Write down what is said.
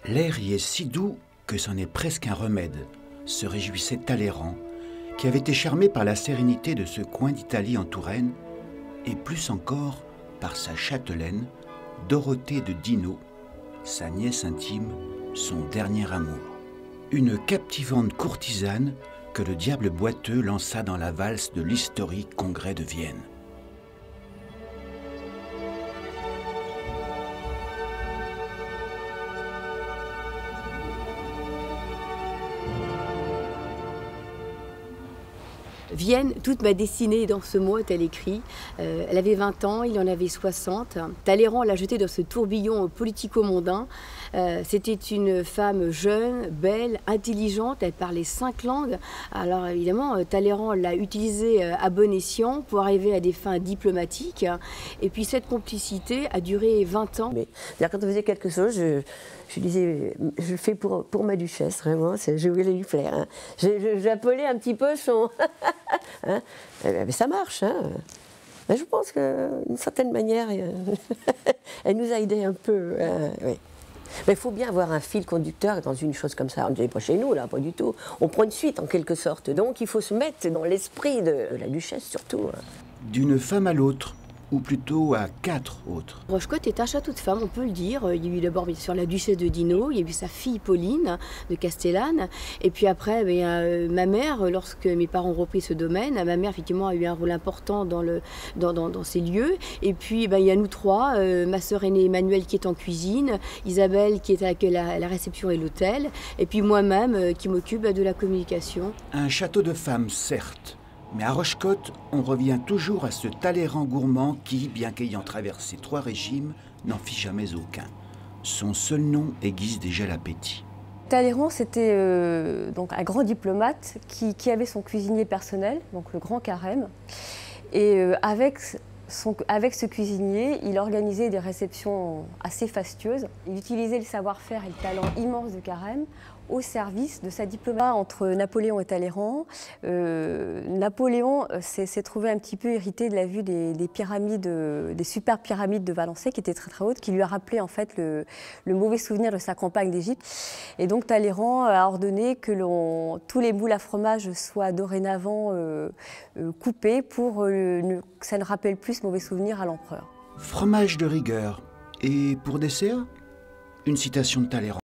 L'air y est si doux que c'en est presque un remède, se réjouissait Talleyrand, qui avait été charmé par la sérénité de ce coin d'Italie en Touraine, et plus encore par sa châtelaine, Dorothée de Dino, sa nièce intime, son dernier amour. Une captivante courtisane que le diable boiteux lança dans la valse de l'historique congrès de Vienne. Vienne, toute ma destinée est dans ce mot, est-elle écrit. Elle avait 20 ans, il en avait 60. Talleyrand l'a jetée dans ce tourbillon politico-mondain. C'était une femme jeune, belle, intelligente, elle parlait 5 langues. Alors évidemment, Talleyrand l'a utilisée à bon escient pour arriver à des fins diplomatiques. Et puis cette complicité a duré 20 ans. Mais quand on faisait quelque chose, je disais, je le fais pour ma duchesse, vraiment, je voulais lui plaire. Hein. J'appelais un petit peu son... hein, mais ça marche. Hein. Mais je pense d'une certaine manière, elle nous a aidés un peu. Oui. Mais il faut bien avoir un fil conducteur dans une chose comme ça. On ne dit pas chez nous, là, pas du tout. On prend une suite, en quelque sorte. Donc il faut se mettre dans l'esprit de la duchesse, surtout. D'une femme à l'autre, ou plutôt à 4 autres. Rochecotte est un château de femmes, on peut le dire. Il y a eu d'abord bien sûr la duchesse de Dino, il y a eu sa fille Pauline de Castellane, et puis après ma mère, lorsque mes parents ont repris ce domaine, ma mère effectivement a eu un rôle important dans ces lieux, et puis il y a nous trois, ma sœur aînée Emmanuelle qui est en cuisine, Isabelle qui est à la réception et l'hôtel, et puis moi-même qui m'occupe de la communication. Un château de femmes, certes. Mais à Rochecotte, on revient toujours à ce Talleyrand gourmand qui, bien qu'ayant traversé 3 régimes, n'en fit jamais aucun. Son seul nom aiguise déjà l'appétit. Talleyrand, c'était donc un grand diplomate qui avait son cuisinier personnel, donc le Grand Carême. Et avec ce cuisinier, il organisait des réceptions assez fastueuses. Il utilisait le savoir-faire et le talent immense de Carême au service de sa diplomatie. Entre Napoléon et Talleyrand, Napoléon s'est trouvé un petit peu irrité de la vue des pyramides, des superbes pyramides de Valençay qui étaient très très hautes, qui lui a rappelé en fait le mauvais souvenir de sa campagne d'Égypte. Et donc Talleyrand a ordonné que tous les moules à fromage soient dorénavant coupés pour que ça ne rappelle plus ce mauvais souvenir à l'empereur. Fromage de rigueur. Et pour dessert, une citation de Talleyrand.